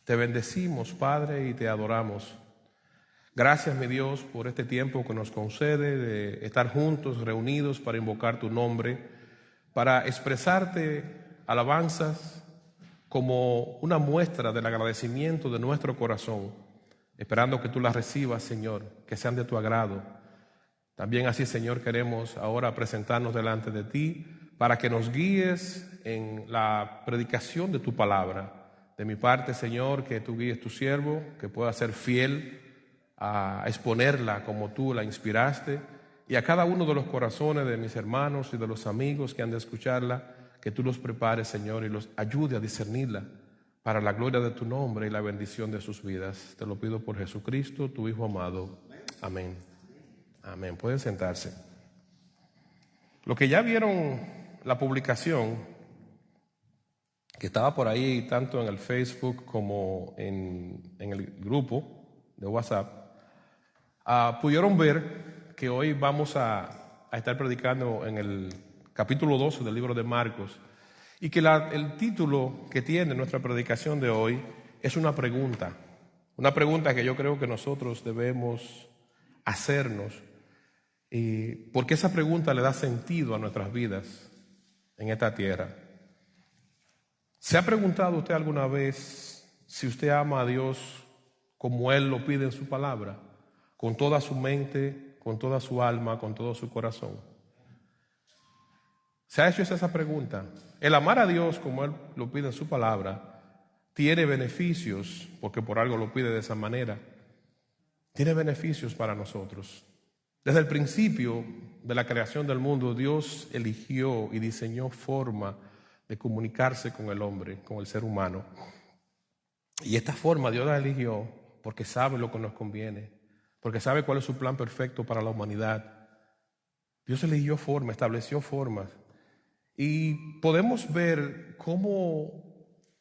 Te bendecimos, Padre, y te adoramos. Gracias, mi Dios, por este tiempo que nos concede de estar juntos, reunidos para invocar tu nombre, para expresarte alabanzas como una muestra del agradecimiento de nuestro corazón, esperando que tú las recibas, Señor, que sean de tu agrado. También así, Señor, queremos ahora presentarnos delante de ti para que nos guíes en la predicación de tu palabra. De mi parte, Señor, que tú guíes tu siervo, que pueda ser fiel a exponerla como tú la inspiraste, y a cada uno de los corazones de mis hermanos y de los amigos que han de escucharla, que tú los prepares, Señor, y los ayude a discernirla para la gloria de tu nombre y la bendición de sus vidas. Te lo pido por Jesucristo, tu Hijo amado. Amén. Amén. Pueden sentarse. Lo que ya vieron la publicación, que estaba por ahí tanto en el Facebook como en el grupo de WhatsApp, pudieron ver que hoy vamos a estar predicando en el capítulo 12 del libro de Marcos, y que el título que tiene nuestra predicación de hoy es una pregunta que yo creo que nosotros debemos hacernos, porque esa pregunta le da sentido a nuestras vidas en esta tierra. ¿Se ha preguntado usted alguna vez si usted ama a Dios como Él lo pide en su palabra, con toda su mente, con toda su alma, con todo su corazón? ¿Se ha hecho esa pregunta? El amar a Dios como Él lo pide en su palabra tiene beneficios, porque por algo lo pide de esa manera. Tiene beneficios para nosotros. Desde el principio de la creación del mundo, Dios eligió y diseñó forma de comunicarse con el hombre, con el ser humano. Y esta forma Dios la eligió porque sabe lo que nos conviene, porque sabe cuál es su plan perfecto para la humanidad. Dios eligió formas, estableció formas. Y podemos ver cómo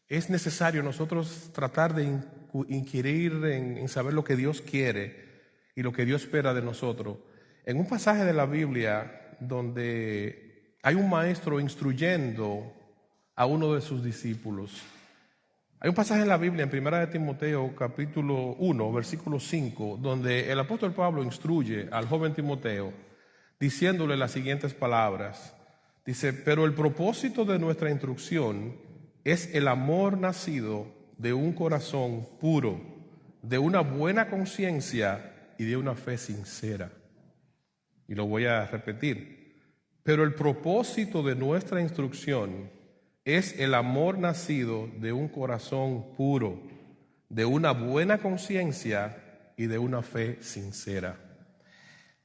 es necesario nosotros tratar de inquirir en saber lo que Dios quiere y lo que Dios espera de nosotros. En un pasaje de la Biblia donde hay un maestro instruyendo a uno de sus discípulos. Hay un pasaje en la Biblia, en 1 de Timoteo, capítulo 1, versículo 5, donde el apóstol Pablo instruye al joven Timoteo, diciéndole las siguientes palabras. Dice: pero el propósito de nuestra instrucción es el amor nacido de un corazón puro, de una buena conciencia y de una fe sincera. Y lo voy a repetir. Pero el propósito de nuestra instrucción es el amor nacido de un corazón puro, de una buena conciencia y de una fe sincera.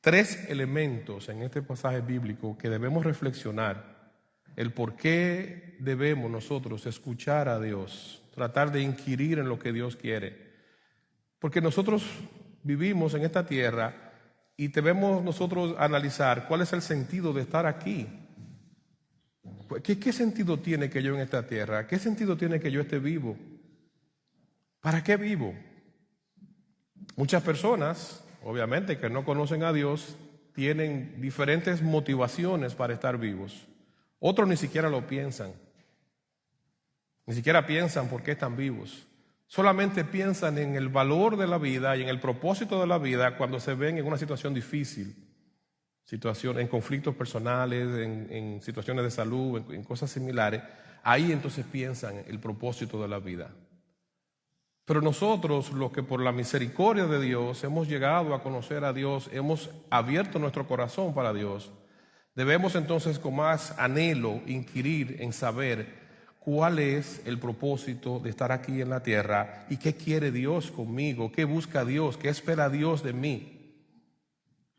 3 elementos en este pasaje bíblico que debemos reflexionar, el por qué debemos nosotros escuchar a Dios, tratar de inquirir en lo que Dios quiere. Porque nosotros vivimos en esta tierra y debemos nosotros analizar cuál es el sentido de estar aquí. ¿Qué sentido tiene que yo en esta tierra? ¿Qué sentido tiene que yo esté vivo? ¿Para qué vivo? Muchas personas, obviamente, que no conocen a Dios, tienen diferentes motivaciones para estar vivos. Otros ni siquiera lo piensan. Ni siquiera piensan por qué están vivos. Solamente piensan en el valor de la vida y en el propósito de la vida cuando se ven en una situación difícil, en conflictos personales, en situaciones de salud, en cosas similares. Ahí entonces piensan en el propósito de la vida. Pero nosotros, los que por la misericordia de Dios hemos llegado a conocer a Dios, hemos abierto nuestro corazón para Dios, debemos entonces con más anhelo inquirir en saber cuál es el propósito de estar aquí en la tierra y qué quiere Dios conmigo, qué busca Dios, qué espera Dios de mí,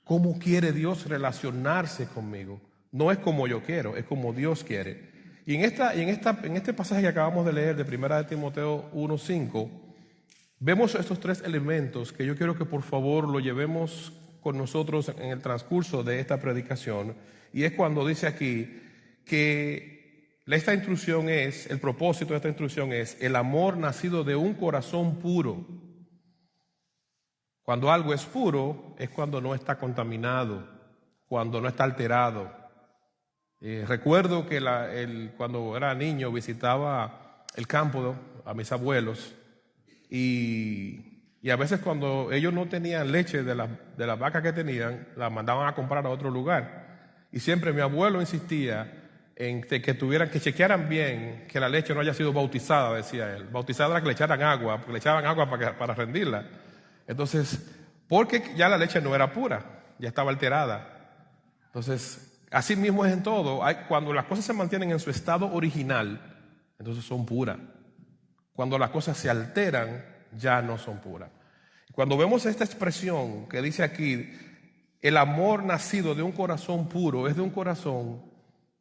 cómo quiere Dios relacionarse conmigo. No es como yo quiero, es como Dios quiere. Y en este pasaje que acabamos de leer de 1 de Timoteo 1:5, vemos estos 3 elementos que yo quiero que por favor lo llevemos con nosotros en el transcurso de esta predicación. Y es cuando dice aquí que el propósito de esta instrucción es el amor nacido de un corazón puro. Cuando algo es puro es cuando no está contaminado, cuando no está alterado. Recuerdo que cuando era niño visitaba el campo a mis abuelos y a veces cuando ellos no tenían leche de la vaca que tenían, la mandaban a comprar a otro lugar. Y siempre mi abuelo insistía en que chequearan bien que la leche no haya sido bautizada, decía él. Bautizada era que le echaran agua, porque le echaban agua para rendirla. Entonces, porque ya la leche no era pura, ya estaba alterada. Entonces, así mismo es en todo. Cuando las cosas se mantienen en su estado original, entonces son puras. Cuando las cosas se alteran, ya no son puras. Cuando vemos esta expresión que dice aquí, el amor nacido de un corazón puro es de un corazón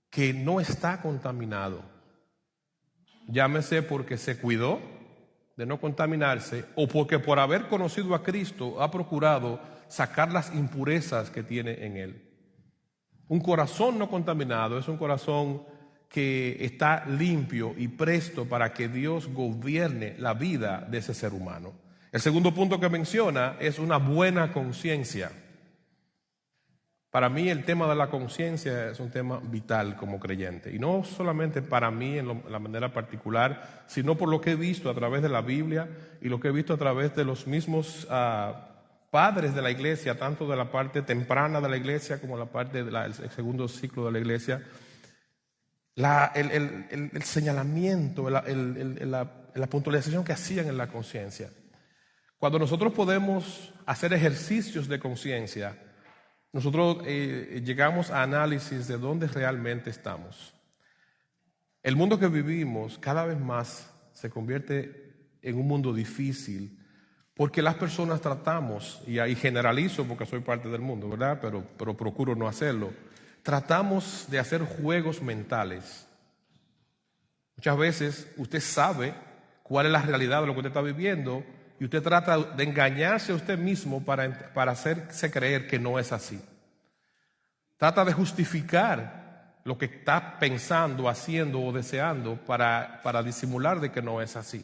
que no está contaminado. Llámese porque se cuidó de no contaminarse o porque por haber conocido a Cristo ha procurado sacar las impurezas que tiene en él. Un corazón no contaminado es un corazón que está limpio y presto para que Dios gobierne la vida de ese ser humano. El segundo punto que menciona es una buena conciencia. Para mí el tema de la conciencia es un tema vital como creyente. Y no solamente para mí en la manera particular, sino por lo que he visto a través de la Biblia y lo que he visto a través de los mismos padres de la iglesia, tanto de la parte temprana de la iglesia como la parte del segundo ciclo de la iglesia. El señalamiento, la puntualización que hacían en la conciencia. Cuando nosotros podemos hacer ejercicios de conciencia, nosotros llegamos a análisis de dónde realmente estamos. El mundo que vivimos cada vez más se convierte en un mundo difícil porque las personas tratamos, y ahí generalizo porque soy parte del mundo, ¿verdad? Pero procuro no hacerlo. Tratamos de hacer juegos mentales. Muchas veces usted sabe cuál es la realidad de lo que usted está viviendo y usted trata de engañarse a usted mismo para hacerse creer que no es así. Trata de justificar lo que está pensando, haciendo o deseando para disimular de que no es así.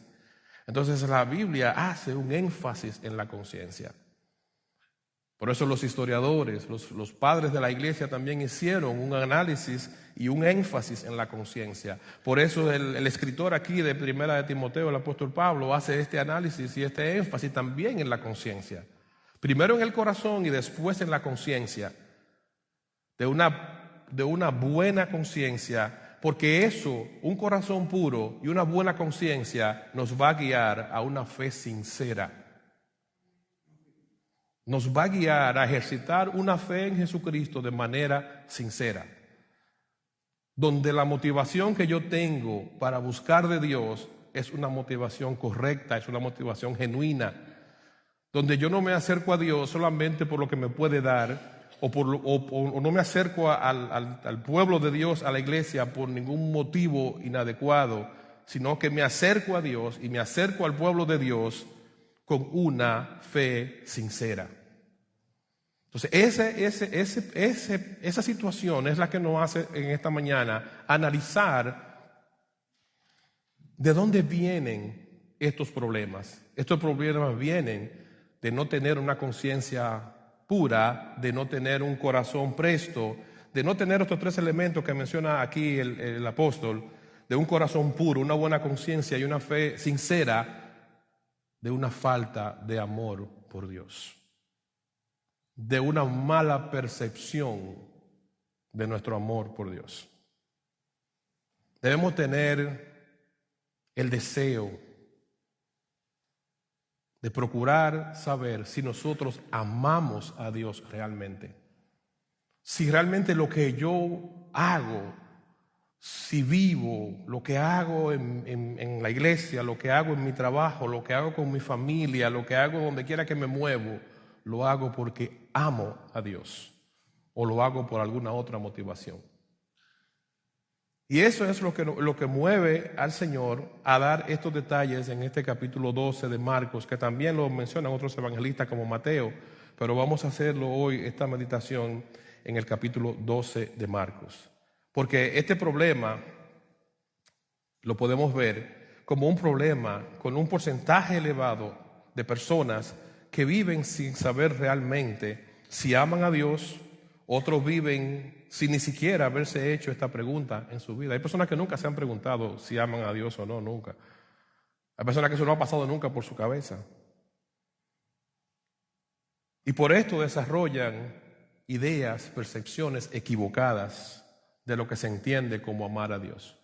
Entonces la Biblia hace un énfasis en la conciencia. Por eso los historiadores, los padres de la iglesia también hicieron un análisis y un énfasis en la conciencia. Por eso el escritor aquí de Primera de Timoteo, el apóstol Pablo, hace este análisis y este énfasis también en la conciencia. Primero en el corazón y después en la conciencia. De una buena conciencia, porque eso, un corazón puro y una buena conciencia nos va a guiar a una fe sincera. Nos va a guiar a ejercitar una fe en Jesucristo de manera sincera. Donde la motivación que yo tengo para buscar de Dios es una motivación correcta, es una motivación genuina. Donde yo no me acerco a Dios solamente por lo que me puede dar, o no me acerco al pueblo de Dios, a la iglesia, por ningún motivo inadecuado, sino que me acerco a Dios y me acerco al pueblo de Dios con una fe sincera. Entonces, esa situación es la que nos hace en esta mañana analizar de dónde vienen estos problemas. Estos problemas vienen de no tener una conciencia pura, de no tener un corazón presto, de no tener estos tres elementos que menciona aquí el apóstol, de un corazón puro, una buena conciencia y una fe sincera, de una falta de amor por Dios, de una mala percepción de nuestro amor por Dios. Debemos tener el deseo de procurar saber si nosotros amamos a Dios realmente. Si realmente lo que yo hago, si vivo, lo que hago en la iglesia, lo que hago en mi trabajo, lo que hago con mi familia, lo que hago donde quiera que me muevo, lo hago porque amo a Dios o lo hago por alguna otra motivación. Y eso es lo que mueve al Señor a dar estos detalles en este capítulo 12 de Marcos, que también lo mencionan otros evangelistas como Mateo, pero vamos a hacerlo hoy, esta meditación, en el capítulo 12 de Marcos. Porque este problema lo podemos ver como un problema con un porcentaje elevado de personas que viven sin saber realmente si aman a Dios. Otros viven sin ni siquiera haberse hecho esta pregunta en su vida. Hay personas que nunca se han preguntado si aman a Dios o no, nunca. Hay personas que eso no ha pasado nunca por su cabeza. Y por esto desarrollan ideas, percepciones equivocadas de lo que se entiende como amar a Dios.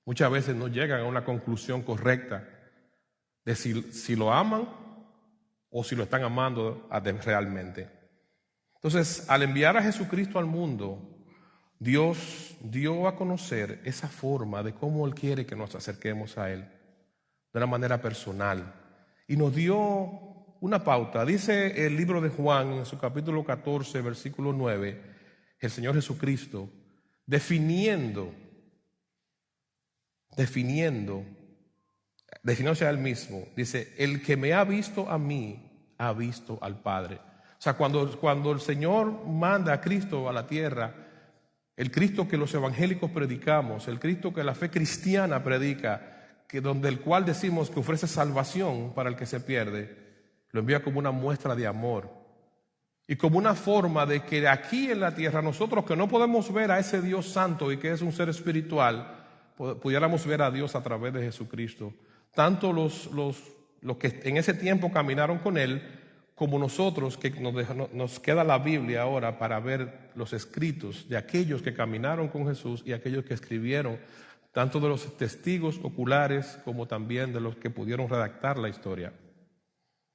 Muchas veces no llegan a una conclusión correcta de si lo aman o si lo están amando realmente. Entonces, al enviar a Jesucristo al mundo, Dios dio a conocer esa forma de cómo Él quiere que nos acerquemos a Él, de una manera personal. Y nos dio una pauta. Dice el libro de Juan, en su capítulo 14, versículo 9, el Señor Jesucristo, definiéndose a Él mismo, dice: el que me ha visto a mí, ha visto al Padre. O sea, cuando el Señor manda a Cristo a la tierra, el Cristo que los evangélicos predicamos, el Cristo que la fe cristiana predica, el cual decimos que ofrece salvación para el que se pierde, lo envía como una muestra de amor y como una forma de que aquí en la tierra nosotros, que no podemos ver a ese Dios santo y que es un ser espiritual, pudiéramos ver a Dios a través de Jesucristo. Tanto los que en ese tiempo caminaron con Él, como nosotros, que nos queda la Biblia ahora para ver los escritos de aquellos que caminaron con Jesús y aquellos que escribieron, tanto de los testigos oculares como también de los que pudieron redactar la historia.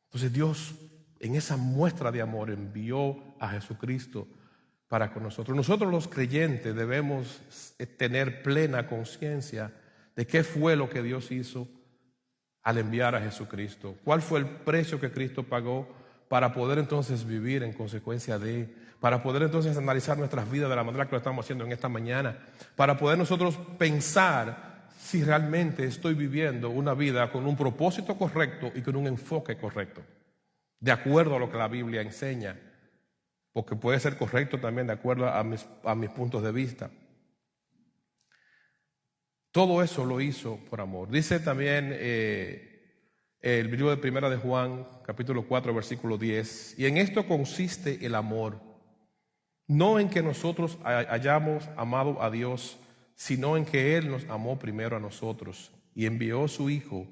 Entonces Dios, en esa muestra de amor, envió a Jesucristo para con nosotros. Nosotros los creyentes debemos tener plena conciencia de qué fue lo que Dios hizo al enviar a Jesucristo. ¿Cuál fue el precio que Cristo pagó para poder entonces vivir en consecuencia para poder entonces analizar nuestras vidas de la manera que lo estamos haciendo en esta mañana, para poder nosotros pensar si realmente estoy viviendo una vida con un propósito correcto y con un enfoque correcto, de acuerdo a lo que la Biblia enseña, porque puede ser correcto también de acuerdo a mis puntos de vista. Todo eso lo hizo por amor. Dice también el libro de Primera de Juan, capítulo 4, versículo 10, y en esto consiste el amor, no en que nosotros hayamos amado a Dios, sino en que Él nos amó primero a nosotros y envió a su Hijo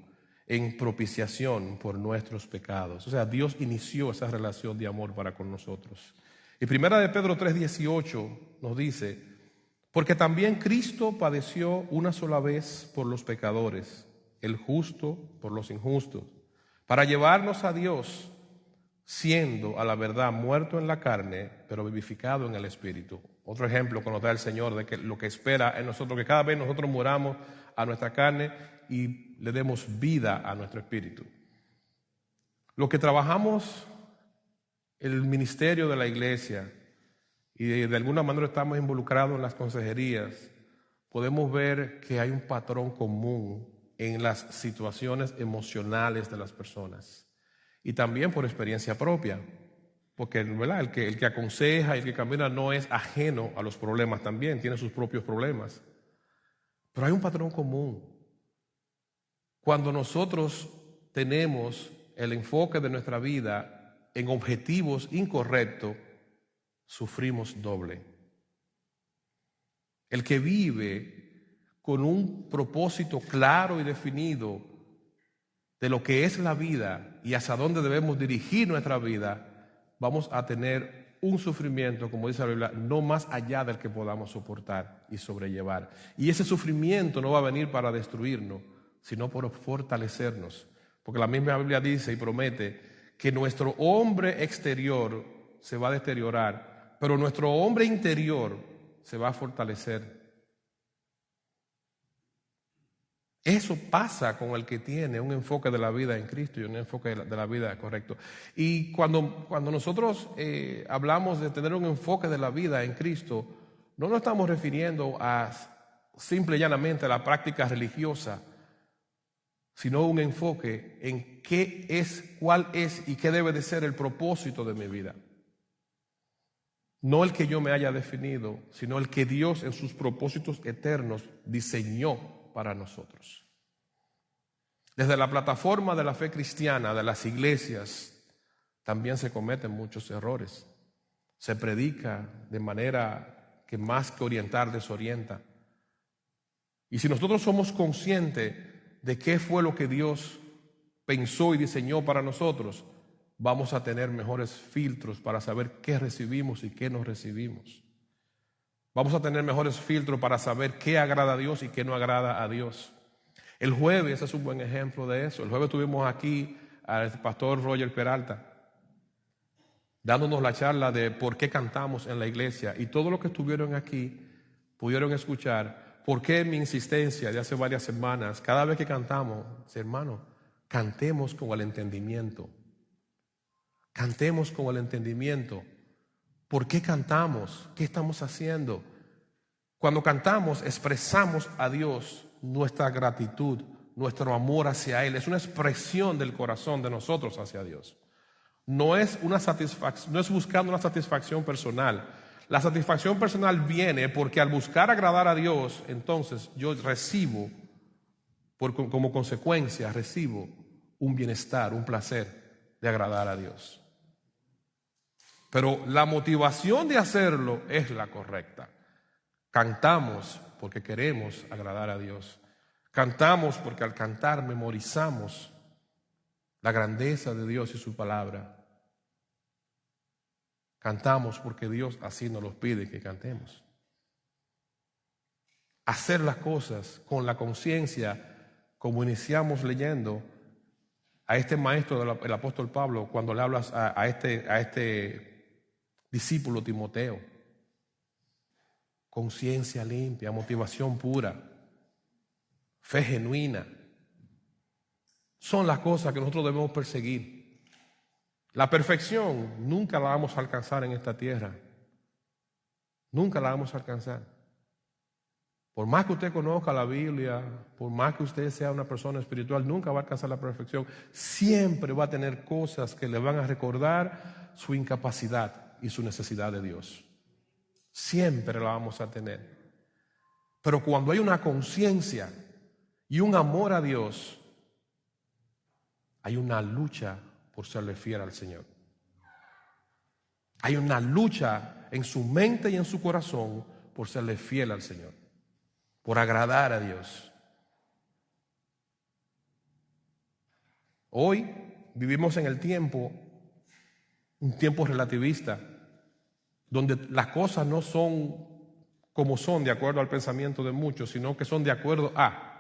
en propiciación por nuestros pecados. O sea, Dios inició esa relación de amor para con nosotros. Y Primera de Pedro 3:18 nos dice: porque también Cristo padeció una sola vez por los pecadores, el justo por los injustos, para llevarnos a Dios, siendo a la verdad muerto en la carne, pero vivificado en el Espíritu. Otro ejemplo que nos da el Señor de que lo que espera en nosotros, que cada vez nosotros muramos a nuestra carne y le demos vida a nuestro espíritu. Lo que trabajamos, el ministerio de la iglesia, y de alguna manera estamos involucrados en las consejerías, podemos ver que hay un patrón común en las situaciones emocionales de las personas. Y también por experiencia propia, porque ¿verdad? El que aconseja y el que camina no es ajeno a los problemas también, tiene sus propios problemas. Pero hay un patrón común. Cuando nosotros tenemos el enfoque de nuestra vida en objetivos incorrectos, sufrimos doble. El que vive con un propósito claro y definido de lo que es la vida y hacia dónde debemos dirigir nuestra vida, vamos a tener un sufrimiento, como dice la Biblia, no más allá del que podamos soportar y sobrellevar. Y ese sufrimiento no va a venir para destruirnos, sino por fortalecernos. Porque la misma Biblia dice y promete que nuestro hombre exterior se va a deteriorar, pero nuestro hombre interior se va a fortalecer. Eso pasa con el que tiene un enfoque de la vida en Cristo y un enfoque de la vida correcto. Y cuando nosotros hablamos de tener un enfoque de la vida en Cristo, no nos estamos refiriendo a simple y llanamente a la práctica religiosa, sino un enfoque en qué es, cuál es y qué debe de ser el propósito de mi vida. No el que yo me haya definido, sino el que Dios en sus propósitos eternos diseñó para nosotros. Desde la plataforma de la fe cristiana, de las iglesias, también se cometen muchos errores. Se predica de manera que más que orientar, desorienta. Y si nosotros somos conscientes de qué fue lo que Dios pensó y diseñó para nosotros, vamos a tener mejores filtros para saber qué recibimos y qué no recibimos. Vamos a tener mejores filtros para saber qué agrada a Dios y qué no agrada a Dios. El jueves es un buen ejemplo de eso. El jueves tuvimos aquí al pastor Roger Peralta dándonos la charla de por qué cantamos en la iglesia, y todos los que estuvieron aquí pudieron escuchar por qué mi insistencia de hace varias semanas, cada vez que cantamos, hermano, cantemos con el entendimiento. Cantemos con el entendimiento. ¿Por qué cantamos? ¿Qué estamos haciendo? Cuando cantamos, expresamos a Dios nuestra gratitud, nuestro amor hacia Él. Es una expresión del corazón de nosotros hacia Dios. No es buscando una satisfacción personal. La satisfacción personal viene porque al buscar agradar a Dios, entonces yo recibo, como consecuencia, recibo un bienestar, un placer de agradar a Dios. Pero la motivación de hacerlo es la correcta. Cantamos porque queremos agradar a Dios. Cantamos porque al cantar memorizamos la grandeza de Dios y su palabra. Cantamos porque Dios así nos lo pide que cantemos. Hacer las cosas con la conciencia, como iniciamos leyendo a este maestro del apóstol Pablo cuando le hablas a este discípulo Timoteo. Conciencia limpia, motivación pura, fe genuina. Son las cosas que nosotros debemos perseguir. La perfección nunca la vamos a alcanzar en esta tierra. Nunca la vamos a alcanzar. Por más que usted conozca la Biblia, por más que usted sea una persona espiritual, nunca va a alcanzar la perfección. Siempre va a tener cosas que le van a recordar su incapacidad y su necesidad de Dios. Siempre la vamos a tener. Pero cuando hay una conciencia y un amor a Dios, hay una lucha por serle fiel al Señor. Hay una lucha en su mente y en su corazón por serle fiel al Señor, por agradar a Dios. Hoy vivimos en el tiempo, un tiempo relativista, donde las cosas no son como son de acuerdo al pensamiento de muchos, sino que son de acuerdo a.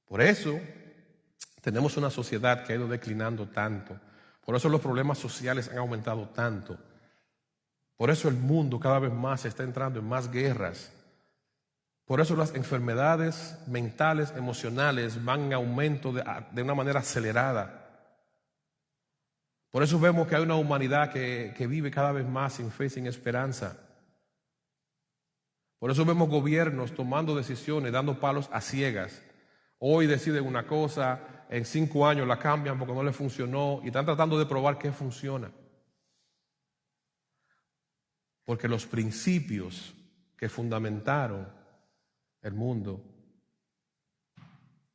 Por eso tenemos una sociedad que ha ido declinando tanto. Por eso los problemas sociales han aumentado tanto. Por eso el mundo cada vez más está entrando en más guerras. Por eso las enfermedades mentales, emocionales van en aumento de una manera acelerada. Por eso vemos que hay una humanidad que vive cada vez más sin fe, sin esperanza. Por eso vemos gobiernos tomando decisiones, dando palos a ciegas. Hoy deciden una cosa, en 5 años la cambian porque no les funcionó y están tratando de probar que funciona. Porque los principios que fundamentaron el mundo,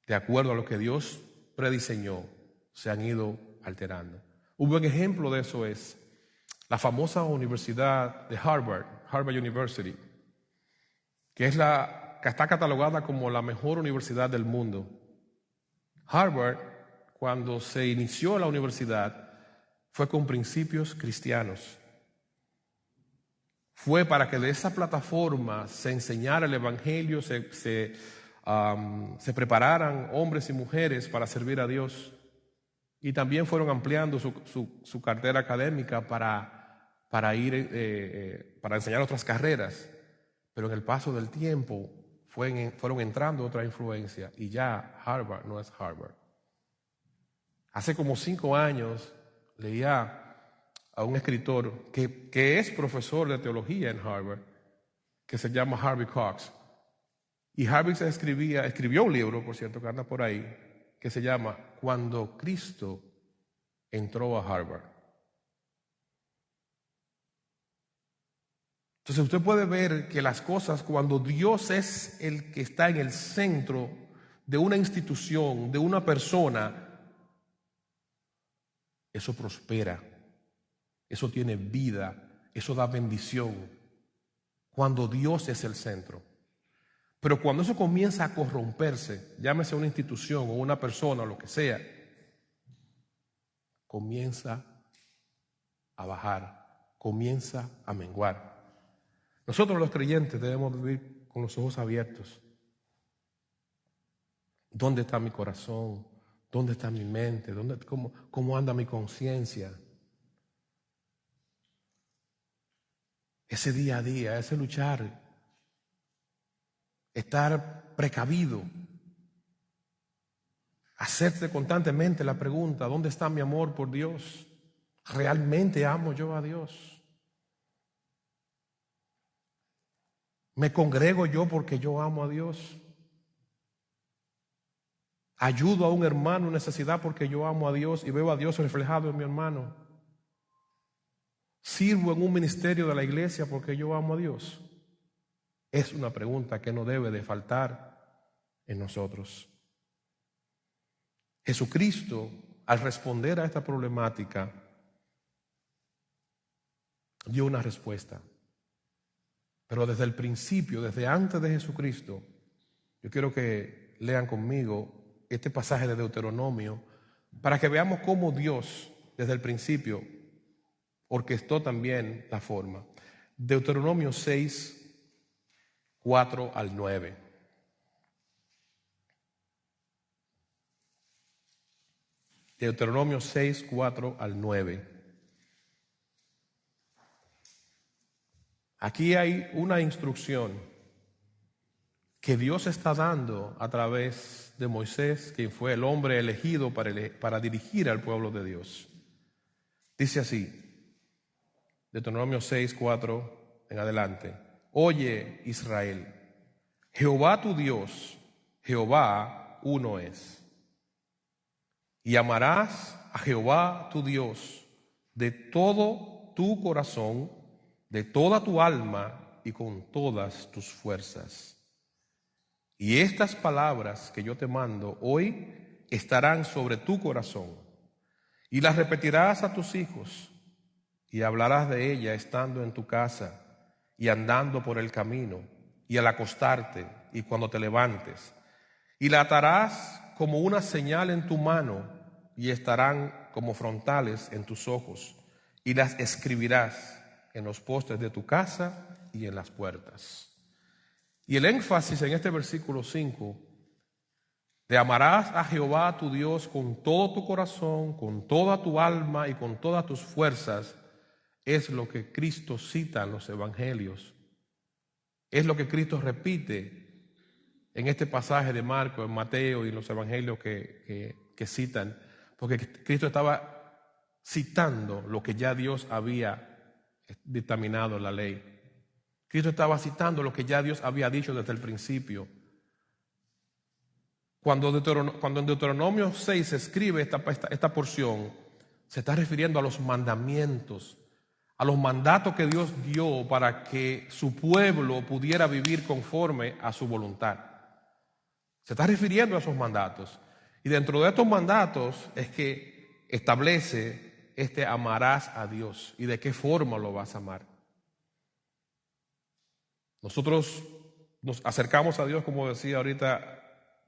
de acuerdo a lo que Dios prediseñó, se han ido alterando. Un buen ejemplo de eso es la famosa universidad de Harvard University, que está catalogada como la mejor universidad del mundo. Harvard, cuando se inició la universidad, fue con principios cristianos. Fue para que de esa plataforma se enseñara el evangelio, se prepararan hombres y mujeres para servir a Dios. Y también fueron ampliando su cartera académica para enseñar otras carreras. Pero en el paso del tiempo fueron entrando otras influencias y ya Harvard no es Harvard. Hace como 5 años leía a un escritor que es profesor de teología en Harvard, que se llama Harvey Cox. Y Harvey escribió un libro, por cierto, que anda por ahí, que se llama Cuando Cristo entró a Harvard. Entonces usted puede ver que las cosas, cuando Dios es el que está en el centro de una institución, de una persona, eso prospera, eso tiene vida, eso da bendición, cuando Dios es el centro. Pero cuando eso comienza a corromperse, llámese una institución o una persona o lo que sea, comienza a bajar, comienza a menguar. Nosotros los creyentes debemos vivir con los ojos abiertos. ¿Dónde está mi corazón? ¿Dónde está mi mente? ¿Cómo anda mi conciencia? Ese día a día, ese luchar, estar precavido, hacerse constantemente la pregunta: ¿dónde está mi amor por Dios? ¿Realmente amo yo a Dios? ¿Me congrego yo porque yo amo a Dios? ¿Ayudo a un hermano en necesidad porque yo amo a Dios y veo a Dios reflejado en mi hermano? ¿Sirvo en un ministerio de la iglesia porque yo amo a Dios? Es una pregunta que no debe de faltar en nosotros. Jesucristo, al responder a esta problemática, dio una respuesta. Pero desde el principio, desde antes de Jesucristo, yo quiero que lean conmigo este pasaje de Deuteronomio para que veamos cómo Dios, desde el principio, orquestó también la forma. Deuteronomio 6, 4 al 9. Deuteronomio 6, 4 al 9. Aquí hay una instrucción que Dios está dando a través de Moisés, quien fue el hombre elegido para dirigir al pueblo de Dios. Dice así, Deuteronomio 6, 4 en adelante: Oye, Israel, Jehová tu Dios, Jehová uno es. Y amarás a Jehová tu Dios de todo tu corazón, de toda tu alma y con todas tus fuerzas. Y estas palabras que yo te mando hoy estarán sobre tu corazón, y las repetirás a tus hijos, y hablarás de ella estando en tu casa, y andando por el camino, y al acostarte, y cuando te levantes. Y la atarás como una señal en tu mano, y estarán como frontales en tus ojos, y las escribirás en los postes de tu casa y en las puertas. Y el énfasis en este versículo 5, te amarás a Jehová tu Dios con todo tu corazón, con toda tu alma y con todas tus fuerzas, es lo que Cristo cita en los evangelios. Es lo que Cristo repite en este pasaje de Marcos, en Mateo y en los evangelios que citan, porque Cristo estaba citando lo que ya Dios había dictaminado en la ley. Cristo estaba citando lo que ya Dios había dicho desde el principio. Cuando en Deuteronomio 6 se escribe esta porción, se está refiriendo a los mandamientos, a los mandatos que Dios dio para que su pueblo pudiera vivir conforme a su voluntad. Se está refiriendo a esos mandatos. Y dentro de estos mandatos es que establece amarás a Dios y de qué forma lo vas a amar. Nosotros nos acercamos a Dios, como decía ahorita,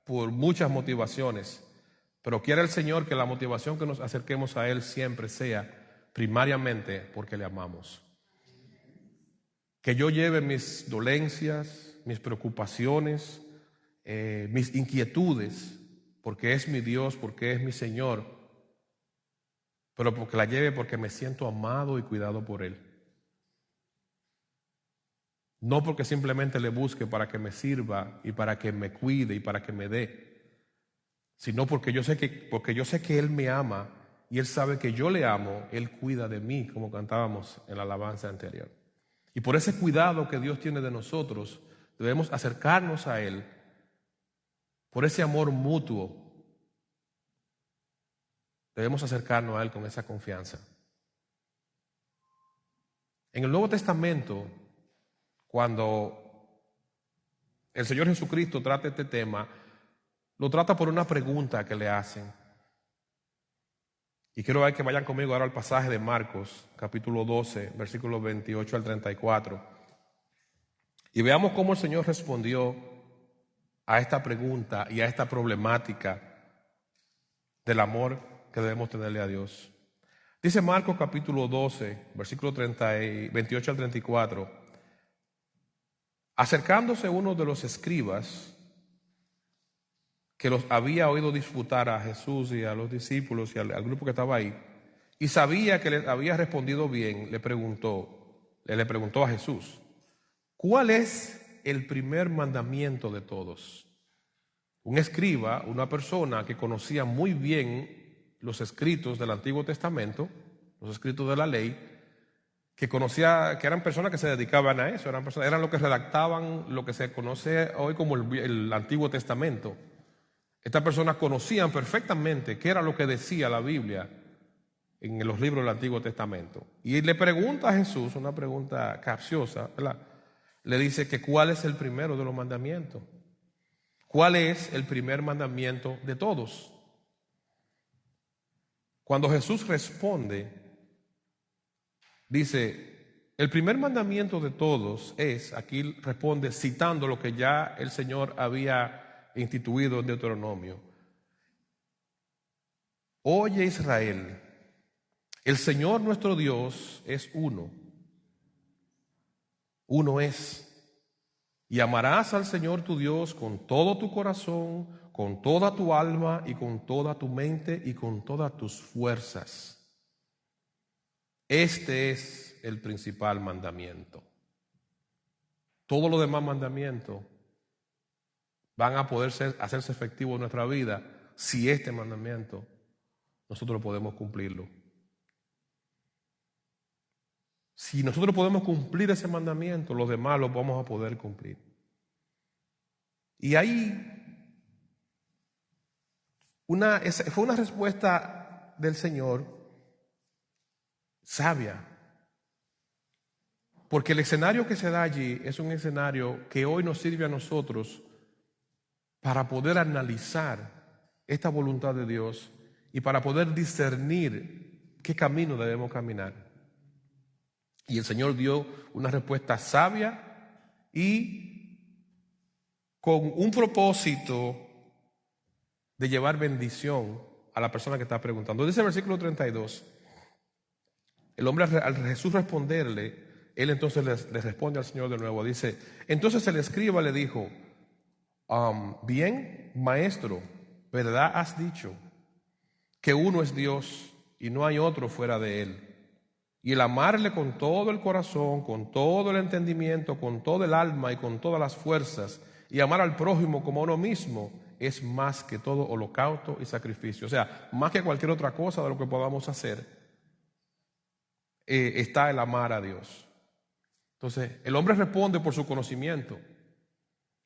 por muchas motivaciones, pero quiere el Señor que la motivación que nos acerquemos a Él siempre sea primariamente porque le amamos. Que yo lleve mis dolencias, mis preocupaciones, mis inquietudes, porque es mi Dios, porque es mi Señor, pero porque la lleve porque me siento amado y cuidado por Él. No porque simplemente le busque para que me sirva y para que me cuide y para que me dé, sino porque yo sé que Él me ama y Él sabe que yo le amo, Él cuida de mí, como cantábamos en la alabanza anterior. Y por ese cuidado que Dios tiene de nosotros, debemos acercarnos a Él, por ese amor mutuo, debemos acercarnos a Él con esa confianza. En el Nuevo Testamento, cuando el Señor Jesucristo trata este tema, lo trata por una pregunta que le hacen. Y quiero que vayan conmigo ahora al pasaje de Marcos, capítulo 12, versículos 28 al 34. Y veamos cómo el Señor respondió a esta pregunta y a esta problemática del amor que debemos tenerle a Dios. Dice Marcos capítulo 12, versículo 28 al 34, acercándose uno de los escribas que los había oído disputar a Jesús y a los discípulos y al grupo que estaba ahí, y sabía que les había respondido bien, le preguntó a Jesús, ¿cuál es el primer mandamiento de todos? Un escriba, una persona que conocía muy bien los escritos del Antiguo Testamento, los escritos de la ley, que conocía, que eran personas que se dedicaban a eso, eran los que redactaban lo que se conoce hoy como el Antiguo Testamento. Estas personas conocían perfectamente qué era lo que decía la Biblia en los libros del Antiguo Testamento. Y le pregunta a Jesús, una pregunta capciosa, ¿verdad? Le dice que cuál es el primero de los mandamientos. ¿Cuál es el primer mandamiento de todos? Cuando Jesús responde, dice, el primer mandamiento de todos es, aquí responde citando lo que ya el Señor había instituido en Deuteronomio. Oye Israel, el Señor nuestro Dios es uno. Uno es. Y amarás al Señor tu Dios con todo tu corazón, con toda tu alma y con toda tu mente y con todas tus fuerzas. Este es el principal mandamiento. Todos los demás mandamientos van a poder hacerse efectivos en nuestra vida si este mandamiento nosotros podemos cumplirlo. Si nosotros podemos cumplir ese mandamiento, los demás los vamos a poder cumplir. Y ahí fue una respuesta del Señor sabia. Porque el escenario que se da allí es un escenario que hoy nos sirve a nosotros para poder analizar esta voluntad de Dios y para poder discernir qué camino debemos caminar. Y el Señor dio una respuesta sabia y con un propósito de llevar bendición a la persona que está preguntando. Dice el versículo 32, el hombre al Jesús responderle, él entonces le responde al Señor de nuevo, dice, entonces el escriba le dijo, bien, maestro, ¿verdad has dicho que uno es Dios y no hay otro fuera de él? Y el amarle con todo el corazón, con todo el entendimiento, con todo el alma y con todas las fuerzas, y amar al prójimo como a uno mismo, es más que todo holocausto y sacrificio. O sea, más que cualquier otra cosa de lo que podamos hacer, está el amar a Dios. Entonces, el hombre responde por su conocimiento.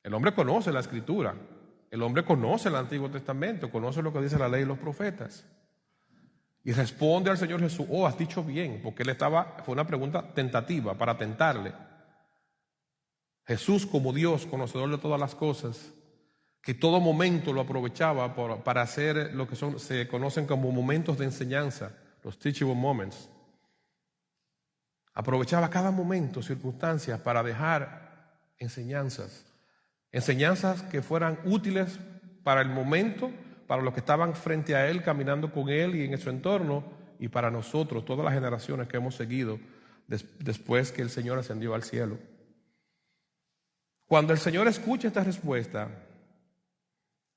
El hombre conoce la Escritura. El hombre conoce el Antiguo Testamento, conoce lo que dice la ley y los profetas. Y responde al Señor Jesús, has dicho bien, porque fue una pregunta tentativa para tentarle. Jesús, como Dios, conocedor de todas las cosas, que todo momento lo aprovechaba para hacer lo que se conocen como momentos de enseñanza, los teachable moments. Aprovechaba cada momento, circunstancias, para dejar enseñanzas que fueran útiles para el momento, para los que estaban frente a él, caminando con él y en su entorno, y para nosotros, todas las generaciones que hemos seguido después que el Señor ascendió al cielo. Cuando el Señor escucha esta respuesta,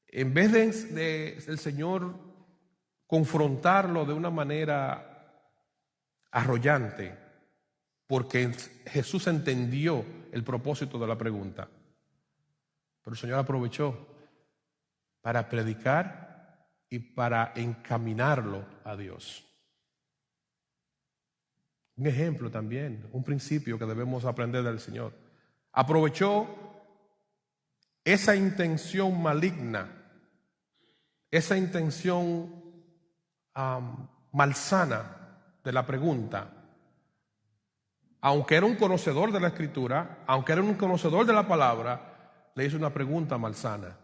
en vez de el Señor confrontarlo de una manera arrollante, porque Jesús entendió el propósito de la pregunta, pero el Señor aprovechó para predicar y para encaminarlo a Dios. Un ejemplo también, un principio que debemos aprender del Señor. Aprovechó esa intención maligna, esa intención malsana de la pregunta. Aunque era un conocedor de la Escritura, aunque era un conocedor de la palabra, le hizo una pregunta malsana.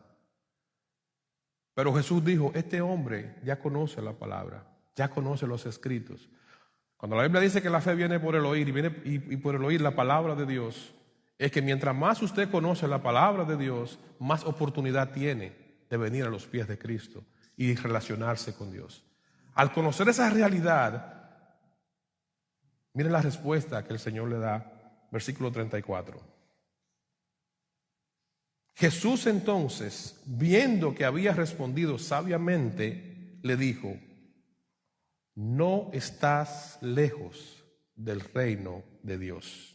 Pero Jesús dijo, este hombre ya conoce la palabra, ya conoce los escritos. Cuando la Biblia dice que la fe viene por el oír y por el oír la palabra de Dios, es que mientras más usted conoce la palabra de Dios, más oportunidad tiene de venir a los pies de Cristo y relacionarse con Dios. Al conocer esa realidad, miren la respuesta que el Señor le da, versículo 34. Jesús entonces, viendo que había respondido sabiamente, le dijo: no estás lejos del reino de Dios.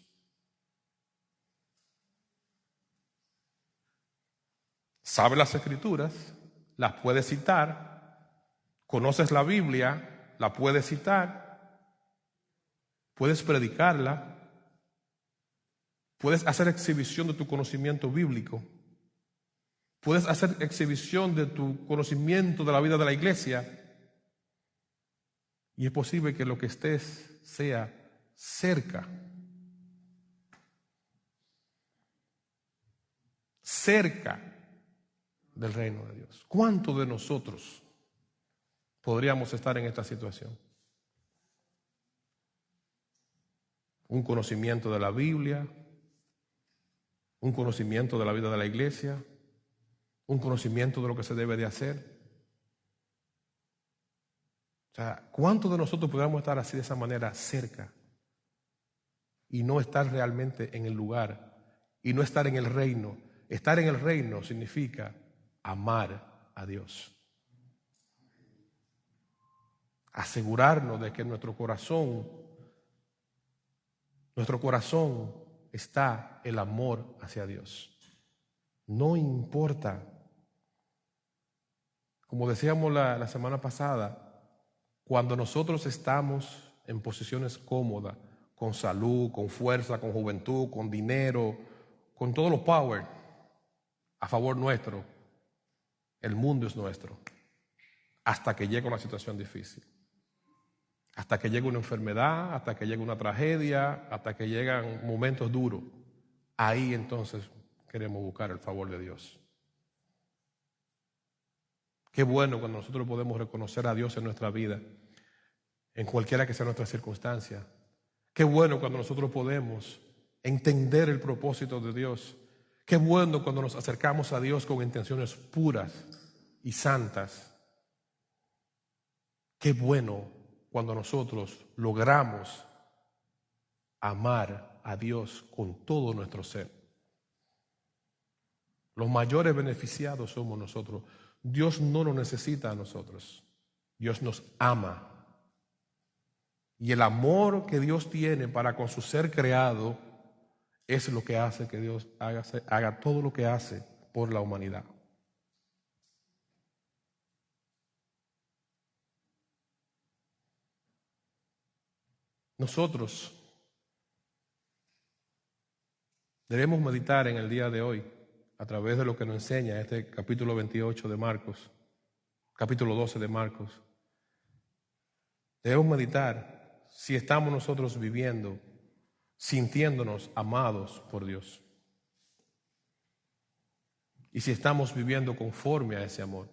Sabe las Escrituras, las puedes citar, conoces la Biblia, la puedes citar, puedes predicarla, puedes hacer exhibición de tu conocimiento bíblico, puedes hacer exhibición de tu conocimiento de la vida de la iglesia, y es posible que lo que estés sea cerca del reino de Dios. ¿Cuántos de nosotros podríamos estar en esta situación? Un conocimiento de la Biblia, un conocimiento de la vida de la iglesia, un conocimiento de lo que se debe de hacer. O sea, ¿cuántos de nosotros podríamos estar así de esa manera cerca y no estar realmente en el lugar y no estar en el reino? Estar en el reino significa amar a Dios. Asegurarnos de que nuestro corazón está el amor hacia Dios. No importa, como decíamos la semana pasada, cuando nosotros estamos en posiciones cómodas, con salud, con fuerza, con juventud, con dinero, con todo lo power a favor nuestro, el mundo es nuestro, hasta que llegue una situación difícil, hasta que llegue una enfermedad, hasta que llegue una tragedia, hasta que llegan momentos duros. Ahí entonces queremos buscar el favor de Dios. Qué bueno cuando nosotros podemos reconocer a Dios en nuestra vida, en cualquiera que sea nuestra circunstancia. Qué bueno cuando nosotros podemos entender el propósito de Dios. Qué bueno cuando nos acercamos a Dios con intenciones puras y santas. Qué bueno cuando nosotros logramos amar a Dios con todo nuestro ser. Los mayores beneficiados somos nosotros. Dios no nos necesita a nosotros. Dios nos ama. Y el amor que Dios tiene para con su ser creado es lo que hace que Dios haga todo lo que hace por la humanidad. Nosotros debemos meditar en el día de hoy a través de lo que nos enseña este capítulo 28 de Marcos, capítulo 12 de Marcos. Debemos meditar si estamos nosotros viviendo, sintiéndonos amados por Dios. Y si estamos viviendo conforme a ese amor.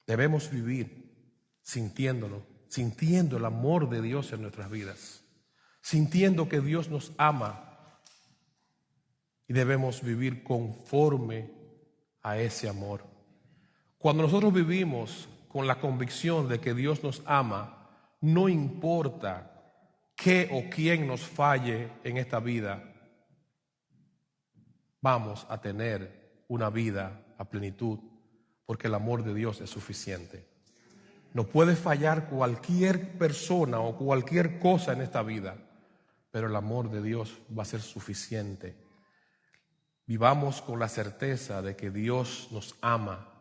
Debemos vivir sintiéndonos, sintiendo el amor de Dios en nuestras vidas, sintiendo que Dios nos ama, y debemos vivir conforme a ese amor. Cuando nosotros vivimos con la convicción de que Dios nos ama, no importa qué o quién nos falle en esta vida, vamos a tener una vida a plenitud, porque el amor de Dios es suficiente. Nos puede fallar cualquier persona o cualquier cosa en esta vida, pero el amor de Dios va a ser suficiente. Vivamos con la certeza de que Dios nos ama.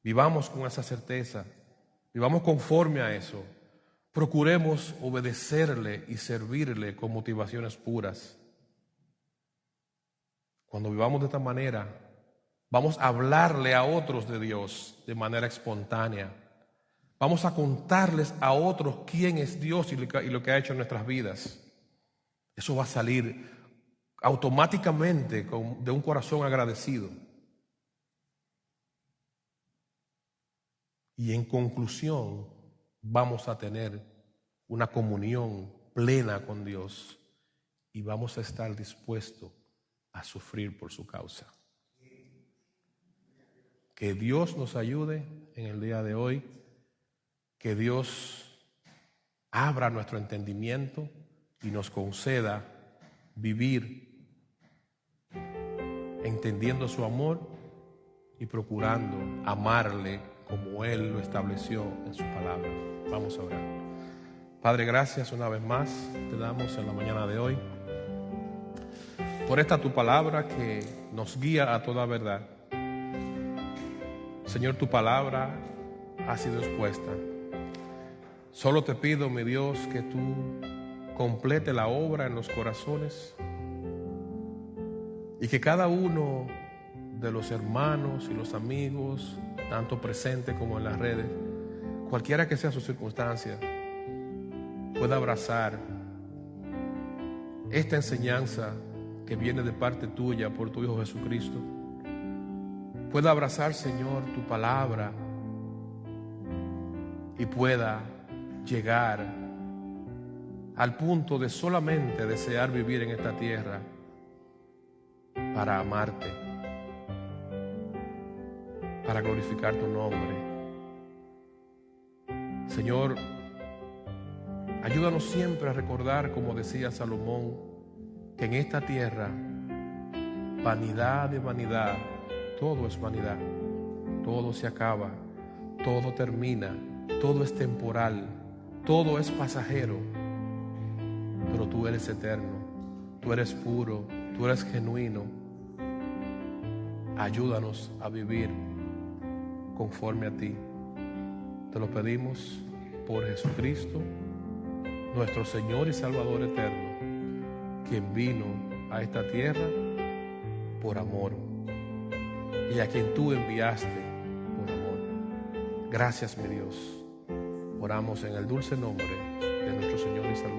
Vivamos con esa certeza. Vivamos conforme a eso. Procuremos obedecerle y servirle con motivaciones puras. Cuando vivamos de esta manera, vamos a hablarle a otros de Dios de manera espontánea. Vamos a contarles a otros quién es Dios y lo que ha hecho en nuestras vidas. Eso va a salir automáticamente de un corazón agradecido. Y en conclusión, vamos a tener una comunión plena con Dios, y vamos a estar dispuestos a sufrir por su causa. Que Dios nos ayude en el día de hoy, que Dios abra nuestro entendimiento y nos conceda vivir entendiendo su amor y procurando amarle como Él lo estableció en su palabra. Vamos a orar. Padre, gracias una vez más te damos en la mañana de hoy por esta tu palabra que nos guía a toda verdad. Señor, tu palabra ha sido expuesta. Solo te pido, mi Dios, que tú complete la obra en los corazones y que cada uno de los hermanos y los amigos, tanto presentes como en las redes, cualquiera que sea su circunstancia, pueda abrazar esta enseñanza que viene de parte tuya por tu Hijo Jesucristo. Pueda abrazar, Señor, tu palabra y pueda llegar al punto de solamente desear vivir en esta tierra para amarte, para glorificar tu nombre. Señor, ayúdanos siempre a recordar, como decía Salomón, que en esta tierra, vanidad de vanidad, todo es vanidad, todo se acaba, todo termina, todo es temporal, todo es pasajero, pero tú eres eterno, tú eres puro, tú eres genuino. Ayúdanos a vivir conforme a ti. Te lo pedimos por Jesucristo, nuestro Señor y Salvador eterno, quien vino a esta tierra por amor y a quien tú enviaste por amor. Gracias, mi Dios. Oramos en el dulce nombre de nuestro Señor y Salvador